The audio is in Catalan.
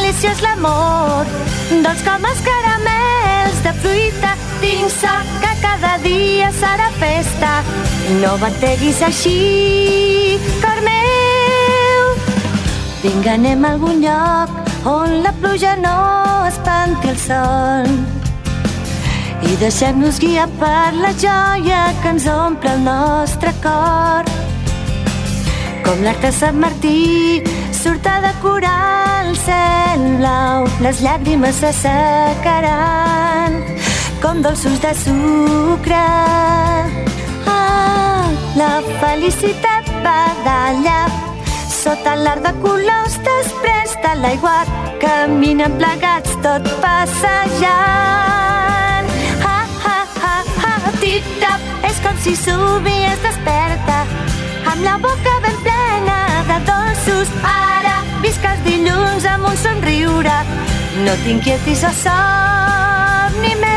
deliciós l'amor, dolç com els caramels de fruita, tinc sort que cada dia serà festa. No bateguis així, cor meu. Vinga, anem a algun lloc on la pluja no espanti el sol i deixem-nos guiar per la joia que ens omple el nostre cor. Com l'arc de Sant Martí surt a decorar el cel blau, les llàgrimes s'assecaran com dolços de sucre. La felicitat badalla sota l'arc de colors després de l'aiguat, caminen plegats tot passejant. Tip-tap, és com si somni es desperta amb la boca ben plena de dolços. Ara visc els dilluns amb un somriure, no t'inquietis o somni més.